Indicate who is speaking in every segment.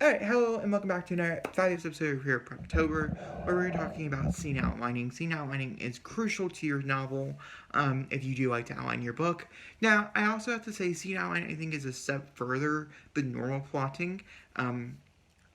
Speaker 1: Alright, hello and welcome back to another fabulous episode here at Preptober, where we're talking about scene outlining. Scene outlining is crucial to your novel, if you do like to outline your book. Now, I also have to say scene outlining I think is a step further than normal plotting. I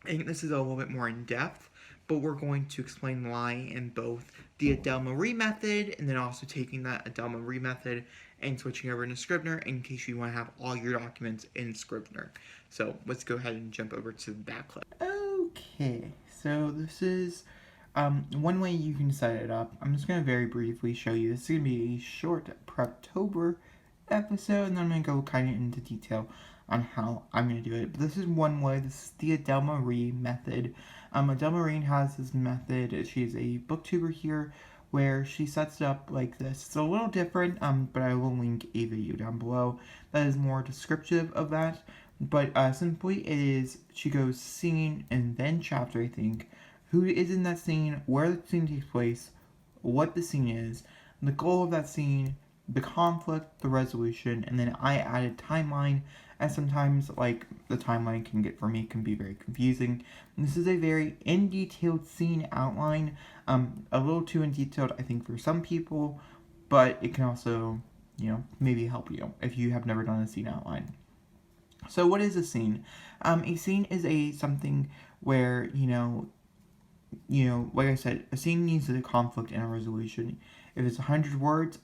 Speaker 1: think this is a little bit more in depth, but we're going to explain why in both the Adele Marie method and then also taking that Adele Marie method and switching over into Scrivener in case you want to have all your documents in Scrivener. So let's go ahead and jump over to that clip. Okay, so this is one way you can set it up. I'm just going to very briefly show you. This is going to be a short Preptober episode, and then I'm going to go kind of into detail on how I'm going to do it. But this is one way. This is the Adele Marie method. Adele Marie has this method. She's a booktuber here where she sets it up like this. It's a little different, but I will link a video down below that is more descriptive of that. But simply it is, she goes scene and then chapter, I think, who is in that scene, where the scene takes place, what the scene is, the goal of that scene, the conflict, the resolution, and then I added timeline, as sometimes, like, the timeline can get, for me, can be very confusing. And this is a very in-detailed scene outline, a little too in-detailed, I think, for some people, but it can also, maybe help you if you have never done a scene outline. So what is a scene? A scene is something where, like I said, a scene needs a conflict and a resolution. If it's 100 words,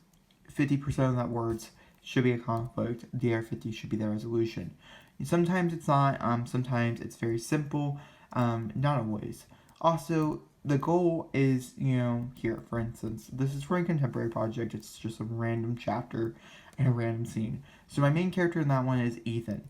Speaker 1: 50% of that words should be a conflict. The other 50 should be the resolution. Sometimes it's not. Sometimes it's very simple. Not always. Also, the goal is, here, for instance, this is for a contemporary project. It's just a random chapter and a random scene. So my main character in that one is Ethan.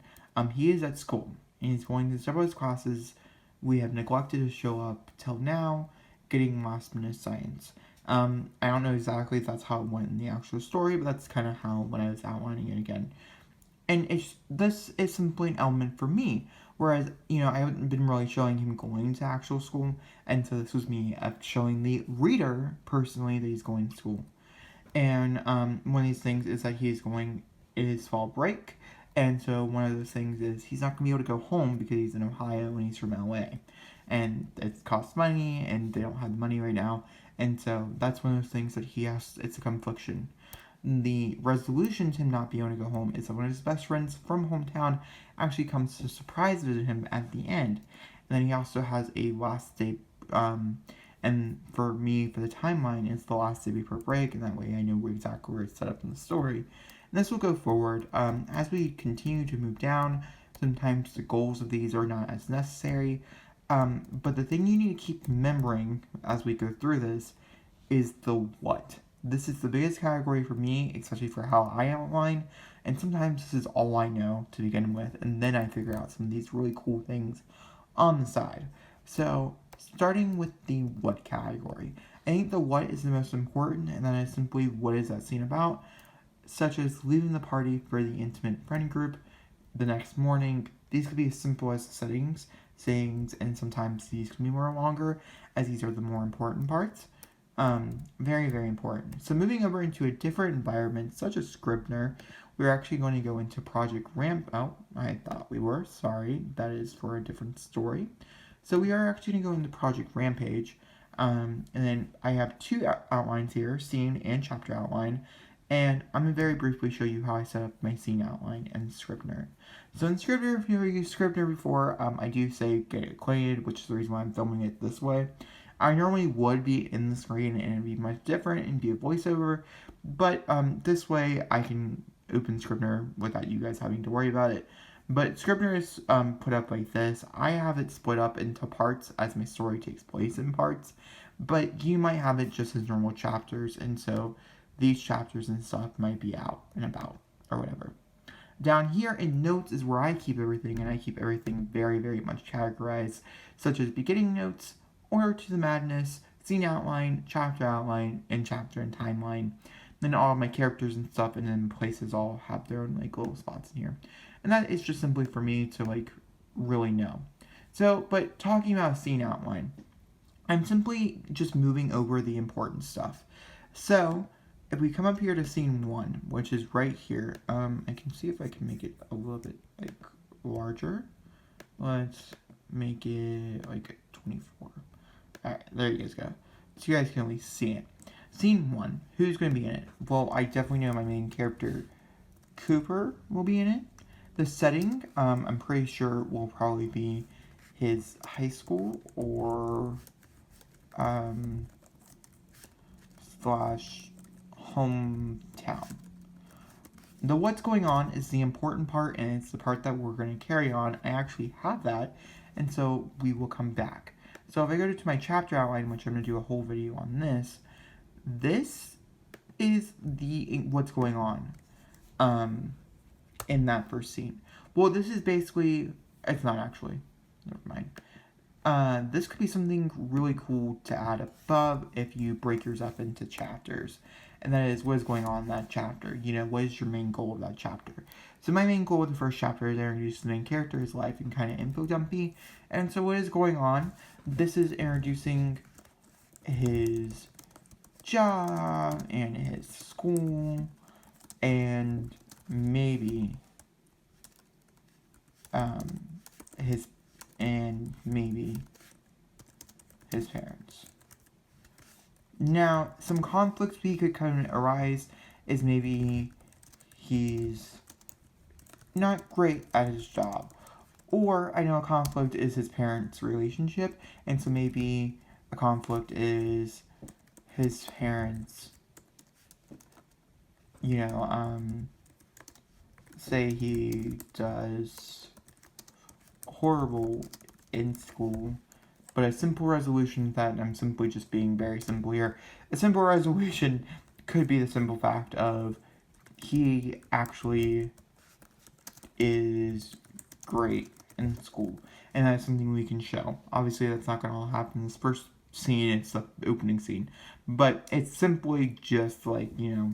Speaker 1: He is at school, and he's going to several of his classes we have neglected to show up till now, getting last-minute science. I don't know exactly if that's how it went in the actual story, but that's kind of how, when I was outlining it again. And this is simply an element for me, whereas, I haven't been really showing him going to actual school, and so this was me showing the reader, personally, that he's going to school. And one of these things is that it is fall break. And so one of those things is he's not going to be able to go home because he's in Ohio and he's from LA. And it costs money and they don't have the money right now. And so that's one of those things that it's a confliction. The resolution to him not being able to go home is that one of his best friends from hometown actually comes to surprise visit him at the end. And then he also has a last day, and for me, for the timeline, it's the last day before break, and that way I know exactly where it's set up in the story. And this will go forward. As we continue to move down, sometimes the goals of these are not as necessary, but the thing you need to keep remembering as we go through this is the what. This is the biggest category for me, especially for how I outline, and sometimes this is all I know to begin with, and then I figure out some of these really cool things on the side. So, starting with the what category. I think the what is the most important, and that is simply what is that scene about, such as leaving the party for the intimate friend group the next morning. These could be as simple as sayings, and sometimes these can be more longer, as these are the more important parts. Very, very important. So moving over into a different environment, such as Scrivener, we're actually going to go into Project Ramp. Oh, I thought we were. Sorry, that is for a different story. So we are actually going to go into Project Rampage, and then I have two outlines here, scene and chapter outline, and I'm going to very briefly show you how I set up my scene outline in Scrivener. So in Scrivener, if you've never used Scrivener before, I do say get acquainted, which is the reason why I'm filming it this way. I normally would be in the screen and it'd be much different and be a voiceover, but this way I can open Scrivener without you guys having to worry about it. But Scrivener is put up like this. I have it split up into parts as my story takes place in parts, but you might have it just as normal chapters, and so these chapters and stuff might be out and about or whatever. Down here in notes is where I keep everything, and I keep everything very, very much categorized, such as beginning notes, order to the madness, scene outline, and chapter and timeline. Then all my characters and stuff, and then places all have their own like little spots in here. And that is just simply for me to like really know. So, but talking about scene outline, I'm simply just moving over the important stuff. So, if we come up here to scene 1, which is right here, I can see if I can make it a little bit like larger. Let's make it like 24. Alright, there you guys go. So you guys can at least see it. Scene 1. Who's going to be in it? Well, I definitely know my main character, Cooper, will be in it. The setting, I'm pretty sure will probably be his high school or slash hometown. The what's going on is the important part, and it's the part that we're going to carry on. I actually have that, and so we will come back. So if I go to my chapter outline, which I'm going to do a whole video on this is the what's going on in that first scene. Well, this is basically, it's not actually, never mind. This could be something really cool to add above if you break yours up into chapters. And that is, what is going on in that chapter? You know, what is your main goal of that chapter? So my main goal of the first chapter is to introduce the main character, his life, and kind of info dumpy. And so what is going on? This is introducing his job and his school and maybe his parents. Now, some conflicts we could kind of arise is maybe he's not great at his job, or I know a conflict is his parents' relationship, and so maybe a conflict is his parents, you know, say he does horrible in school, but a simple resolution that I'm simply just being very simple here. A simple resolution could be the simple fact of he actually is great in school, and that's something we can show. Obviously, that's not going to all happen in this first scene, it's the opening scene, but it's simply just like, you know.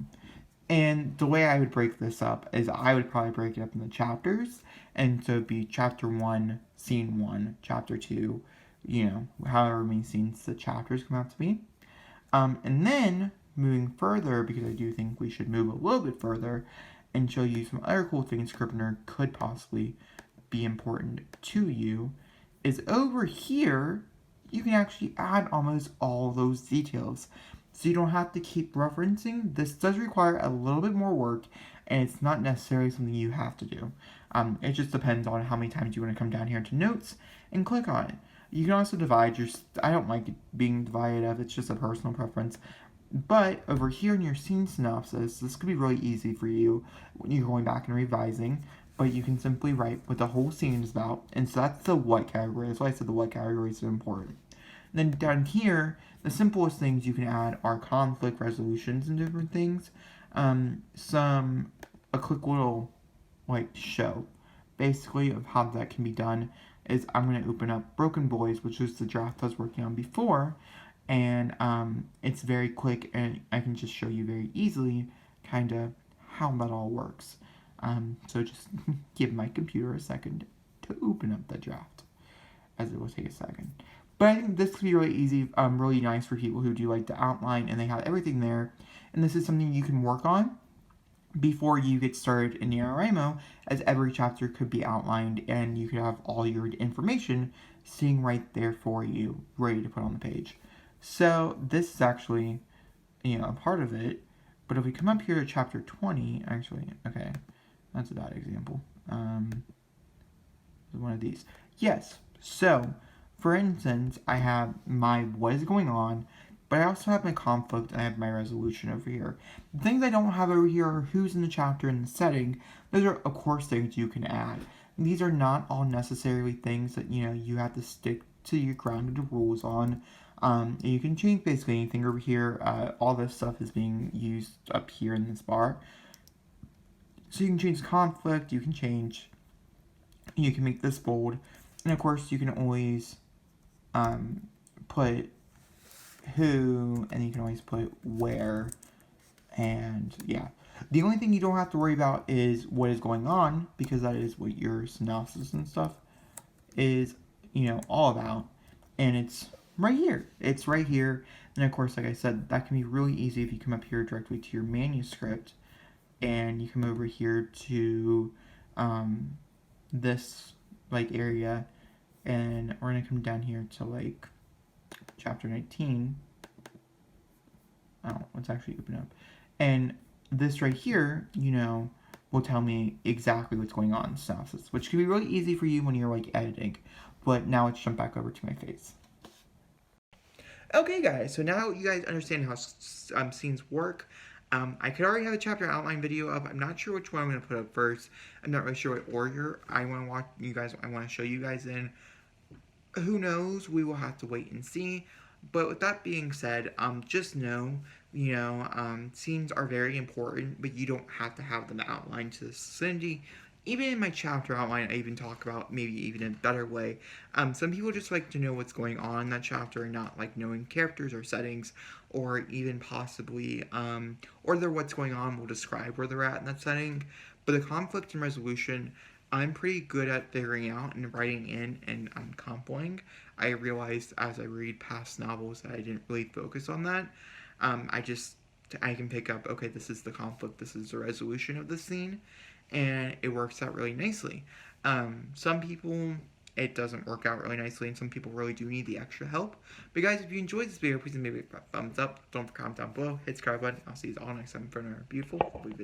Speaker 1: And the way I would break this up is I would probably break it up into chapters, and so it'd be chapter 1, scene 1, chapter 2, you know, however many scenes the chapters come out to be. And then, moving further, because I do think we should move a little bit further, and show you some other cool things Scrivener could possibly be important to you, is over here, you can actually add almost all those details. So you don't have to keep referencing. This does require a little bit more work, and it's not necessarily something you have to do. It just depends on how many times you want to come down here to notes and click on it. You can also divide your, I don't like it being divided up, it's just a personal preference. But over here in your scene synopsis, this could be really easy for you when you're going back and revising, but you can simply write what the whole scene is about, and so that's the what category. That's why I said the what category is so important. And then down here, the simplest things you can add are conflict resolutions and different things. A quick little, like, show, basically, of how that can be done is I'm going to open up Broken Boys, which was the draft I was working on before, and it's very quick, and I can just show you very easily kind of how that all works. So just give my computer a second to open up the draft, as it will take a second. But I think this could be really easy, really nice for people who do like the outline and they have everything there. And this is something you can work on before you get started in NaNoWriMo, as every chapter could be outlined and you could have all your information sitting right there for you, ready to put on the page. So this is actually, you know, a part of it. But if we come up here to chapter 20, actually, okay, that's a bad example. One of these. Yes, so for instance, I have my what is going on, but I also have my conflict and I have my resolution over here. The things I don't have over here are who's in the chapter and the setting. Those are, of course, things you can add. These are not all necessarily things that, you know, you have to stick to your grounded rules on. You can change basically anything over here. All this stuff is being used up here in this bar. So you can change the conflict, you can make this bold, and of course you can always put who, and you can always put where, and yeah. The only thing you don't have to worry about is what is going on, because that is what your synopsis and stuff is, you know, all about. And it's right here. It's right here. And of course, like I said, that can be really easy if you come up here directly to your manuscript, and you come over here to this like area, And we're going to come down here to like chapter 19. Oh, let's actually open up. And this right here, you know, will tell me exactly what's going on in synopsis, which can be really easy for you when you're like editing. But now let's jump back over to my face. Okay, guys, so now you guys understand how scenes work. I could already have a chapter outline video up. I'm not sure which one I'm going to put up first. I'm not really sure what order I want to watch you guys. I want to show you guys in. Who knows? We will have to wait and see. But with that being said, just know, you know, scenes are very important, but you don't have to have them outlined to the vicinity. Even in my chapter outline, I even talk about maybe even a better way. Some people just like to know what's going on in that chapter and not like knowing characters or settings, or even possibly, or they're what's going on will describe where they're at in that setting. But the conflict and resolution, I'm pretty good at figuring out and writing in and compoing. I realized as I read past novels that I didn't really focus on that. I can pick up, okay, this is the conflict, this is the resolution of the scene, and it works out really nicely. Some people, it doesn't work out really nicely, and some people really do need the extra help. But guys, if you enjoyed this video, please maybe thumbs up. Don't forget to comment down below, hit the subscribe button. I'll see you all next time for another beautiful video.